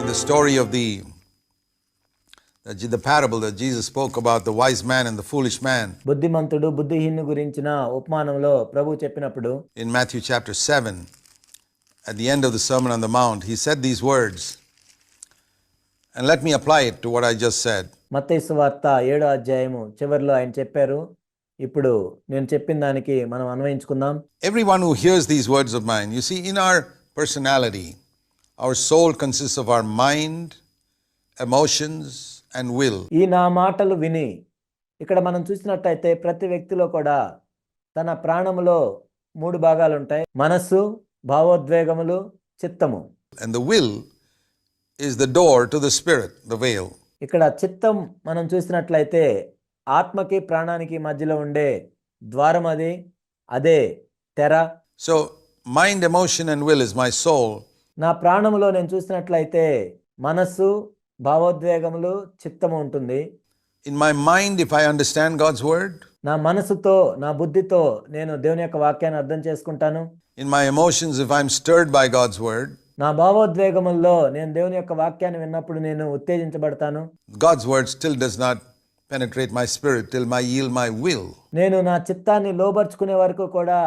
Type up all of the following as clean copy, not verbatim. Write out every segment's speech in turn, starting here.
the story of the parable that Jesus spoke about the wise man and the foolish man. బుద్ధిమంతుడు బుద్ధిహీనుని గురించిన ఉపమానంలో ప్రభువు చెప్పినప్పుడు In Matthew chapter 7, at the end of the Sermon on the Mount, he said these words. And let me apply it to what I just said. మత్తయి సువార్త 7వ అధ్యాయము చివర్లో ఆయన చెప్పారు. ఇప్పుడు నేను చెప్పిన దానికి మనం అన్వయించుకుందాం. Everyone who hears these words of mine, you see, in our personality, our soul consists of our mind, emotions and will. ఈ నా మాటలు విని, ఇక్కడ మనం చూసినట్టయితే ప్రతి వ్యక్తిలో కూడా తన ప్రాణములో 3 భాగాలు ఉంటాయి: మనస్సు, భావోద్వేగములు, చిత్తము. And the will is the door to the spirit, the veil. ఇక్కడ చిత్తం మనం చూసినట్లయితే ఆత్మకి ప్రాణానికి మధ్యలో ఉండే ద్వారం అది, అదే తెర. So mind, emotion and will is my soul. నా ప్రాణములో నేను చూసినట్లయితే మనస్సు, భావోద్వేగములు, చిత్తము ఉంటుంది. In my mind, if I understand God's word, నా మనసుతో, నా బుద్ధితో నేను దేవుని యొక్క వాక్యాన్ని అర్థం చేసుకుంటాను. in my emotions, if I'm stirred by God's word, నా భావోద్వేగముల్లో నేను దేవుని యొక్క వాక్యాన్ని విన్నప్పుడు నేను ఉత్తేజించబడతాను. God's word still does not penetrate my spirit till I yield my will. నేను నా చిత్తాన్ని లోబర్చుకునే వరకు కూడా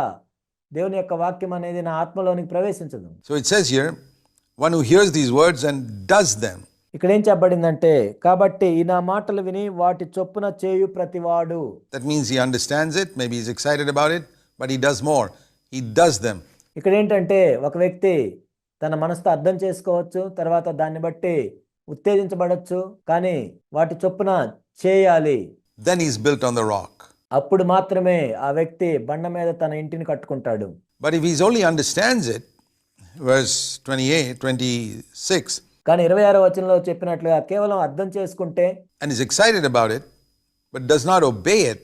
దేవుని యొక్క వాక్యం అనేది నా ఆత్మలోనికి ప్రవేశించదు. So it says here, one who hears these words and does them. ఇక్కడ ఏం చెప్పబడిందంటే, కాబట్టి ఈ నా మాటలు విని వాటి చొప్పున చేయు ప్రతివాడు. That means he understands it, maybe he's excited about it, but he does more. He does them. ఇక్కడ ఏంటంటే, ఒక వ్యక్తి తన మనసుతో అర్థం చేసుకోవచ్చు, తర్వాత దాన్ని బట్టి ఉత్తేజించబడచ్చు, కానీ వాటి చొప్పున చేయాలి. Then he's built on the rock. అప్పుడు మాత్రమే ఆ వ్యక్తి బండ మీద తన ఇంటిని కట్టుకుంటాడు. But if he only understands it, verse 26, కానీ 26వ వచనంలో చెప్పినట్లుగా కేవలం అర్థం చేసుకుంటే and is excited about it, but does not obey it,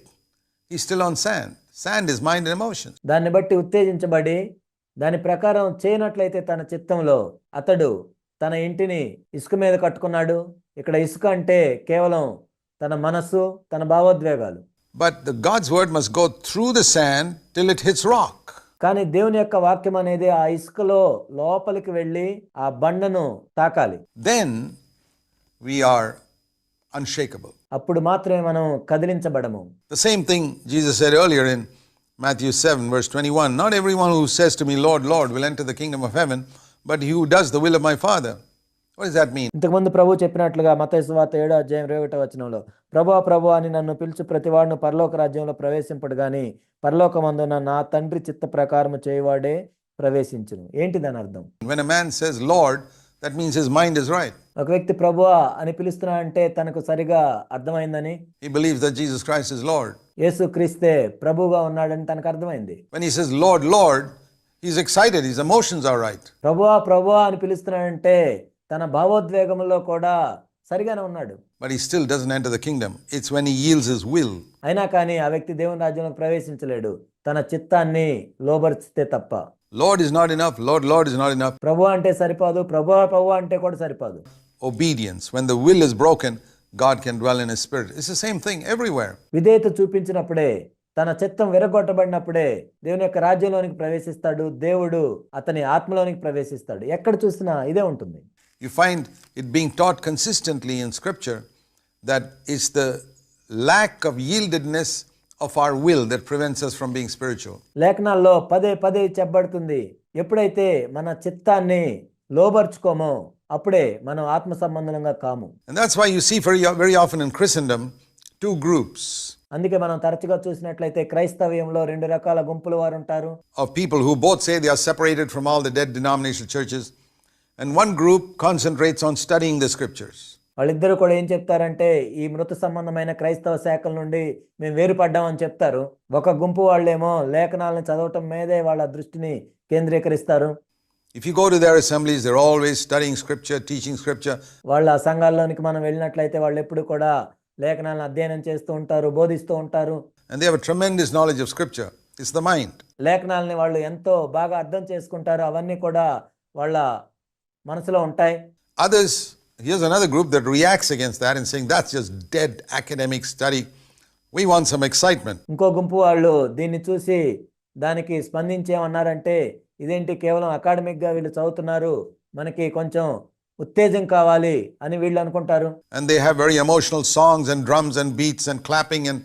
he's still on sand. Sand is mind and emotions. దాన్ని బట్టి ఉత్తేజించబడి దాని ప్రకారం చేయనట్లయితే తన చిత్తంలో అతడు తన ఇంటిని ఇసుక మీద కట్టుకున్నాడు. ఇక్కడ ఇసుక అంటే కేవలం తన మనస్సు, తన భావోద్వేగాలు. But the God's word must go through the sand till it hits rock. కానీ దేవుని యొక్క వాక్యం అనేది ఆ ఇసుకలో లోపలికి వెళ్ళి ఆ బండను తాకాలి. Then we are unshakable. అప్పుడు మాత్రమే మనం కదిలించబడము. The same thing Jesus said earlier in Matthew 7 verse 21. Not everyone who says to me, Lord, Lord, will enter the kingdom of heaven, but he who does the will of my Father. What does that mean? ఇంతకుముందు ప్రభు చెప్పినట్లుగా మత్తయి సువార్త 7వ అధ్యాయం 21వ వచనంలో, ప్రభువా ప్రభువా అని నన్ను పిలుచు ప్రతివాడును పరలోక రాజ్యంలో ప్రవేశింపడు గాని పరలోకమందున నా తండ్రి చిత్త ప్రకారము చేయవాడే ప్రవేశించును. ఏంటి దాని అర్థం? When a man says Lord, that means his mind is right. ఒక వ్యక్తి ప్రభువా అని పిలుస్తున్నాడంటే తనకు సరిగా అర్థమైందని, He believes that Jesus Christ is Lord. యేసు క్రీస్తే ప్రభువుగా ఉన్నాడని తనకు అర్థమైంది. When he says Lord, Lord, he's excited, his emotions are right. ప్రభువా ప్రభువా అని పిలుస్తున్నాడంటే తన భావోద్వేగంలో కూడా సరిగానే ఉన్నాడు. But he still doesn't enter the kingdom. It's when he yields his will. అయినా కానీ ఆ వ్యక్తి దేవుని రాజ్యంలోకి ప్రవేశించలేడు, తన చిత్తాన్ని లోబర్చితే తప్ప. Lord is not enough. Lord, Lord is not enough. ప్రభు అంటే సరిపోదు, ప్రభువా ప్రభువా అంటే కూడా సరిపోదు. Obedience. When the will is broken, God can dwell in his spirit. It's the same thing everywhere. విధేయత చూపించినప్పుడే, తన చిత్తం విరగొట్టబడినప్పుడే దేవుని యొక్క రాజ్యంలోనికి ప్రవేశిస్తాడు. దేవుడు అతని ఆత్మలోనికి ప్రవేశిస్తాడు. ఎక్కడ చూసినా ఇదే ఉంటుంది. You find it being taught consistently in scripture that it's the lack of yieldedness of our will that prevents us from being spiritual. లేఖనాల్లో పదే పదే చెప్పబడుతుంది, ఎప్పుడైతే మన చిత్తాన్ని లోబర్చుకోమో అప్పుడే మనం ఆత్మ సంబంధంగా కాము. And that's why you see very often in Christendom 2 groups. అందుకే మనం తరచుగా చూసినట్లయితే క్రైస్తవ్యంలో 2 రకాల గుంపుల వారు ఉంటారు. Of people who both say they are separated from all the dead denominational churches, and one group concentrates on studying the scriptures. వాళ్ళిద్దరూ కూడా ఏం చెప్తారంటే, ఈ మృత సంబంధమైన క్రైస్తవ శాఖల నుండి మేము వేరుపడ్డామని చెప్తారు. ఒక గుంపు వాళ్ళేమో లేఖనాలను చదవటం మీదే వాళ్ళ దృష్టిని కేంద్రీకరిస్తారు. If you go to their assemblies, they're always studying scripture, teaching scripture. వాళ్ళ సంఘాల్లోనికి మనం వెళ్ళినట్లయితే వాళ్ళు ఎప్పుడు కూడా లేఖనాలను అధ్యయనం చేస్తూ ఉంటారు, బోధిస్తూ ఉంటారు. And they have a tremendous knowledge of scripture. It's the mind. లేఖనాలని వాళ్ళు ఎంతో బాగా అర్థం చేసుకుంటారు. అవన్నీ కూడా వాళ్ళ మనసులో ఉంటాయి. Others, here's another group that reacts against that and saying that's just dead academic study. We want some excitement. ఇంకో గుంపు వాళ్ళు దీన్ని చూసి దానికి స్పందించేమన్నారంటే, ఇదేంటి కేవలం అకాడమిక్గా వీళ్ళు చదువుతున్నారు, మనకి కొంచెం ఉత్తేజం కావాలి అని వీళ్ళు అనుకుంటారు. And they have very emotional songs and drums and beats and clapping and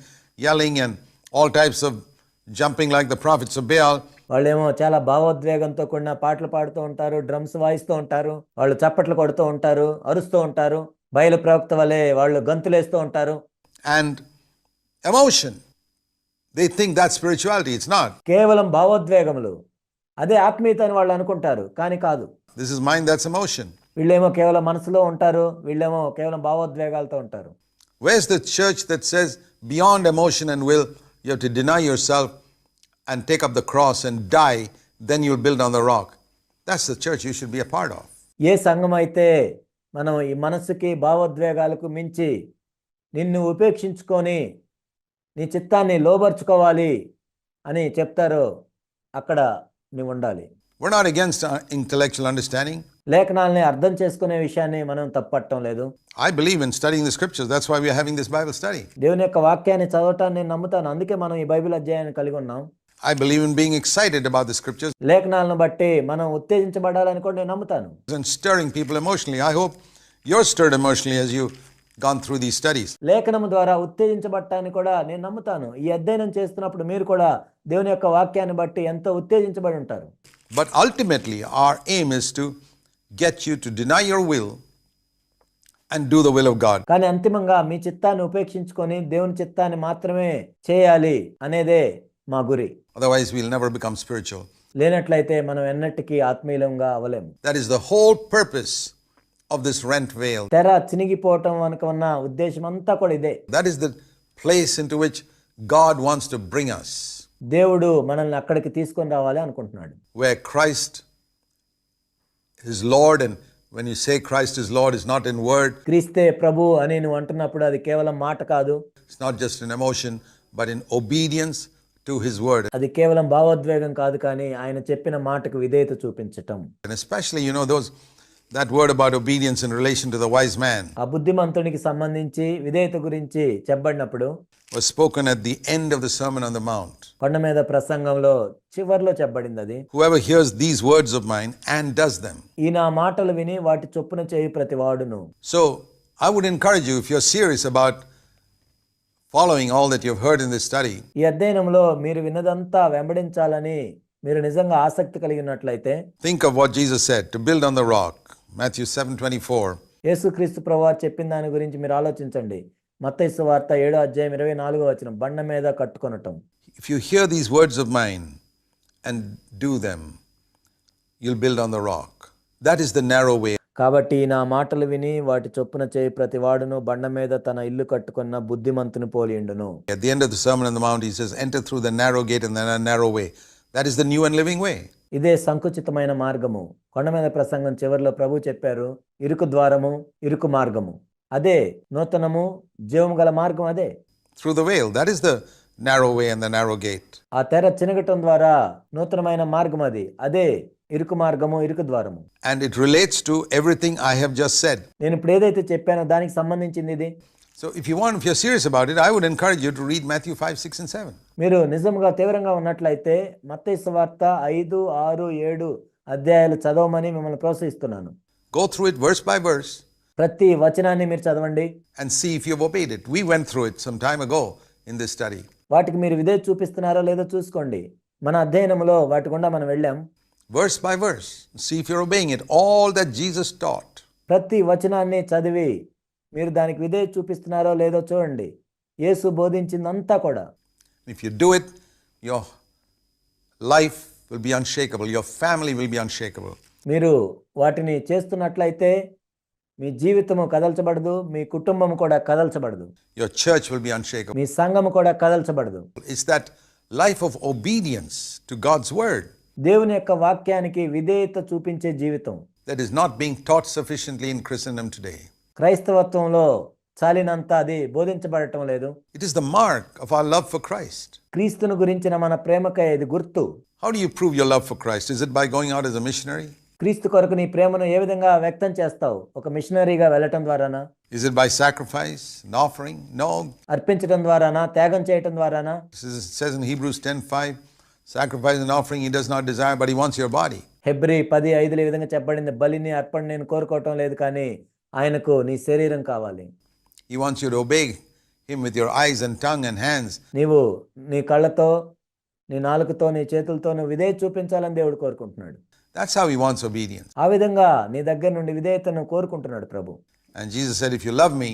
yelling and all types of jumping like the prophets of Baal. వాళ్ళేమో చాలా భావోద్వేగంతో కూడిన పాటలు పాడుతూ ఉంటారు, డ్రమ్స్ వాయిస్తూ ఉంటారు, వాళ్ళు చప్పట్లు కొడుతూ ఉంటారు, అరుస్తూ ఉంటారు, బయలు ప్రవక్త వలె వాళ్ళు గంతులేస్తూ ఉంటారు. And emotion, they think that's spirituality. It's not. కేవలం భావోద్వేగములు, అదే ఆత్మీయత అని వాళ్ళు అనుకుంటారు, కానీ కాదు. This is mind, that's emotion. వీళ్ళేమో కేవలం మనసులో ఉంటారు, వీళ్ళేమో కేవలం భావోద్వేగాలతో ఉంటారు. Where's the church that says beyond emotion and will, you have to deny yourself and take up the cross and die, then you'll build on the rock? That's the church you should be a part of. ఏ సంఘం అయితే మనం ఈ మనసుకి భావోద్వేగాలకు మించి నిన్ను ఉపేక్షించుకొని నీ చిత్తాన్ని లోబర్చుకోవాలి అని చెప్తారో అక్కడ నువ్వు ఉండాలి. We're not against intellectual understanding. లేఖనాల్ని అర్థం చేసుకునే విషయాన్ని మనం తప్పట్టం లేదు. I believe in studying the scriptures. That's why we are having this Bible study. దేవుని యొక్క వాక్యాన్ని చదవటాన్ని నేను నమ్ముతాను, అందుకే మనం ఈ బైబిల్ అధ్యాయాన్ని కలిగి ఉన్నాం. I believe in being excited about the scriptures లేఖనాలను బట్టి మనం ఉత్తేజించబడాలని కూడా నేను నమ్ముతాను. and stirring people emotionally. I hope you're stirred emotionally as you've gone through these studies. లేఖనం ద్వారా ఉత్తేజించబడటాన్ని కూడా నేను నమ్ముతాను. ఈ అధ్యయనం చేస్తున్నప్పుడు మీరు కూడా దేవుని యొక్క వాక్యాన్ని బట్టి ఎంతో ఉత్తేజించబడి ఉంటారు. But ultimately, our aim is to get you to deny your will and do the will of God. కానీ అంతిమంగా మీ చిత్తాన్ని ఉపేక్షించుకొని దేవుని చిత్తాన్ని మాత్రమే చేయాలి అనేదే మా గురి. Otherwise, we'll never become spiritual. లేనట్లయితే మనం ఎన్నటికీ ఆత్మీయులంగా అవ్వలేము. That is the whole purpose of this rent veil. తెర చినిగిపోవటం వెనుక ఉన్న ఉద్దేశం అంతా కూడా ఇదే. That is the place into which God wants to bring us, దేవుడు మనల్ని అక్కడికి తీసుకొని రావాలి అనుకుంటున్నాడు. where Christ is Lord, and when you say Christ is Lord, it's not in word, క్రీస్తే ప్రభు అని నువ్వు అంటున్నప్పుడు అది కేవలం మాట కాదు, it's not just in emotion, but in obedience to his word. అది కేవలం భావోద్వేగం కాదు, కానీ ఆయన చెప్పిన మాటకు విధేయత చూపించటం. And especially, that word about obedience in relation to the wise man ఆ బుద్ధిమంతునికి సంబంధించి విధేయత గురించి చెప్పబడినప్పుడు was spoken at the end of the Sermon on the Mount. కొండ మీద ప్రసంగంలో చివర్లో చెప్పబడింది అది. Whoever hears these words of mine and does them. ఈ నా మాటలు విని వాటి చొప్పున చేయు ప్రతి వాడును. So I would encourage you, if you're serious about following all that you've heard in this study, ఈ అధ్యయనంలో మీరు విన్నదంతా వెంబడించాలని మీరు నిజంగా ఆసక్తి కలిగినట్లయితే think of what Jesus said, to build on the rock. Matthew 7:24. యేసుక్రీస్తు ప్రభువు చెప్పిన దాని గురించి మీరు ఆలోచించండి. మత్తయి సువార్త 7వ అధ్యాయం 24వ వచనం, బండ మీద కట్టుకొనటం. If you hear these words of mine and do them, you'll build on the rock. That is the narrow way. కాబట్టి నా మాటలు విని వాటి చొప్పున చేయి ప్రతి వాడును బండ మీద తన ఇల్లు కట్టుకున్న బుద్ధిమంతుని పోలియుండును. At the end of the Sermon on the Mount, he says, enter through the narrow gate and then a narrow way. That is the new and living way. ఇదే సంకుచితమైన మార్గము. కొండ మీద ప్రసంగం చివరిలో ప్రభు చెప్పారు, ఇరుకు ద్వారము, ఇరుకు మార్గము. అదే నూతనము, జీవము గల మార్గం అదే. Through the veil, that is the narrow way and the narrow gate. ఆ తెర చినగటం ద్వారా నూతనమైన మార్గం అది. అదే ఇరుకు మార్గము, ఇరుకు ద్వారము. And it relates to everything I have just said. నేను ఇప్పుడు ఏదైతే చెప్పానో దానికి సంబంధించింది ఇది. So if you're serious about it, I would encourage you to read Matthew 5, 6 and 7. మీరు నిజంగా తీవ్రంగా ఉన్నట్లయితే మత్తయి సువార్త 5, 6, 7 అధ్యాయాలు చదవమని మిమ్మల్ని ప్రోత్సహిస్తున్నాను. Go through it verse by verse ప్రతి వచనాన్ని మీరు చదవండి. and see if you've obeyed it. We went through it some time ago in this study. వాటికి మీరు విధేయత చూపిస్తున్నారో లేదో చూసుకోండి. మన అధ్యయనంలో వాటి గుండా మనం వెళ్ళాం. Verse by verse, see if you're obeying it. All that Jesus taught. ప్రతి వచనాన్ని చదివి మీరు దానికి విధేయత చూపిస్తున్నారో లేదో చూడండి. యేసు బోధించిందంతా కూడా. If you do it, your life will be unshakable. Your family will be unshakable. మీరు వాటిని చేస్తున్నట్లయితే మీ జీవితము కదల్చబడదు, మీ కుటుంబం కూడా కదల్చబడదు. Your church will be unshakable. మీ సంఘము కూడా కదల్చబడదు. It's that life of obedience to God's word దేవుని యొక్క వాక్యానికి విధేయత చూపించే జీవితం that is not being taught sufficiently in Christendom today. క్రైస్తవత్వంలో చాలినంత అది బోధించబడటం లేదు. It is the mark of our love for Christ. క్రీస్తును గురించిన మన ప్రేమకై ఇది గుర్తు. How do you prove your love for Christ? Is it by going out as a missionary? క్రీస్తు కొరకు నీ ప్రేమను ఏ విధంగా వ్యక్తం చేస్తావు? ఒక మిషనరీగా వెళ్ళటం ద్వారానా? Is it by sacrifice and offering? No. అర్పించడం ద్వారానా? త్యాగం చేయటం ద్వారానా? It says in Hebrews 10:5, Sacrifice and offering he does not desire, but he wants your body. Hebrew 10:5 ఈ విధంగా చెప్పబడింది, బలిని అర్పణ నేను కోరుకోవటం లేదు, కానీ ఆయనకు నీ శరీరం కావాలి. He wants you to obey him with your eyes and tongue and hands. నీవు నీ కళ్ళతో, నీ నాలుకతో, నీ చేతులతో నువ్వు విధేయత చూపించాలని దేవుడు కోరుకుంటున్నాడు. That's how he wants obedience. ఆ విధంగా నీ దగ్గర నుండి విధేయతను కోరుకుంటున్నాడు ప్రభు. And Jesus said, if you love me,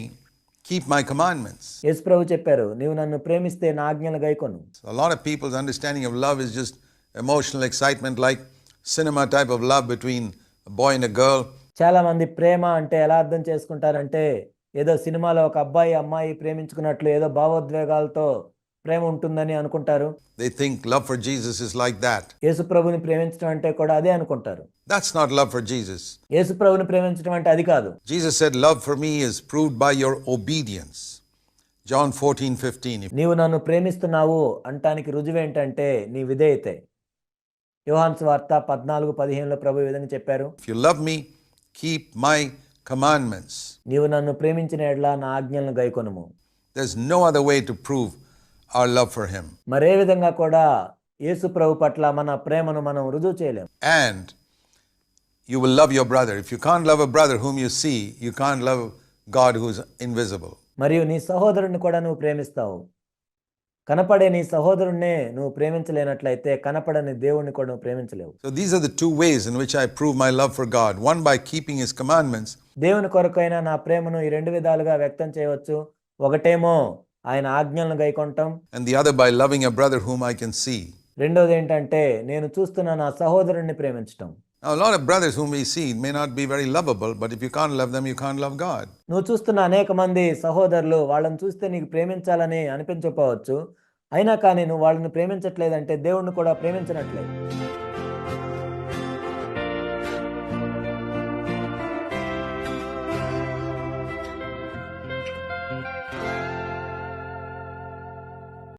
keep my commandments. యేసు ప్రభు చెప్పారు, నీవు నన్ను ప్రేమిస్తే నా ఆజ్ఞలు గైకొను. So a lot of people's understanding of love is just emotional excitement, like cinema type of love between a boy and a girl. చాలా మంది ప్రేమ అంటే ఎలా అర్థం చేసుకుంటారంటే, ఏదో సినిమాలో ఒక అబ్బాయి అమ్మాయి ప్రేమించుకున్నట్లు ఏదో భావోద్వేగాలతో ప్రేమ ఉంటుందని అనుకుంటారు. They think love for Jesus is like that. యేసు ప్రభుని ప్రేమించడం అంటే కూడా అదే అనుకుంటారు. That's not love for Jesus. యేసు ప్రభుని ప్రేమించడం అంటే అది కాదు. Jesus said, love for me is proved by your obedience. John 14:15. నీవు నన్ను ప్రేమిస్తున్నావు అంటానికి రుజువు ఏంటంటే నీ విధేయతే. యోహాను సువార్త 14:15లో ప్రభు ఈ విధంగా చెప్పారు, If you love me, keep my commandments. నీవు నన్ను ప్రేమించిన యెడల నా ఆజ్ఞలను గైకొనుము. There's no other way to prove our love for him. మరే విధంగా కూడా యేసు ప్రభు పట్ల మన ప్రేమను మనం రుజువు చేయలేం. And you will love your brother. If you can't love a brother whom you see, you can't love God who's invisible. మరియు నీ సహోదరుని కూడా నువ్వు ప్రేమిస్తావు. కనపడే నీ సహోదరుణ్ణే నువ్వు ప్రేమించలేనట్లయితే కనపడని దేవుణ్ణి కూడా నువ్వు ప్రేమించలేవు. So these are the two ways in which I prove my love for God. One by keeping his commandments. దేవుని కొరకైన నా ప్రేమను ఈ రెండు విధాలుగా వ్యక్తం చేయవచ్చు. ఒకటేమో ఆయన ఆజ్ఞలను గైకొనటం, And the other by loving a brother whom I can see. రెండోది ఏంటంటే నేను చూస్తున్న నా సహోదరుణ్ణి ప్రేమించటం. Now a lot of brothers whom we see may not be very lovable, but if you can't love them, you can't love God. నువ్వు చూస్తున్న అనేక మంది సహోదరులు, వాళ్ళని చూస్తే నీకు ప్రేమించాలని అనిపించకపోవచ్చు, అయినా కానీ నువ్వు వాళ్ళని ప్రేమించట్లేదంటే దేవుణ్ణి కూడా ప్రేమించినట్లే.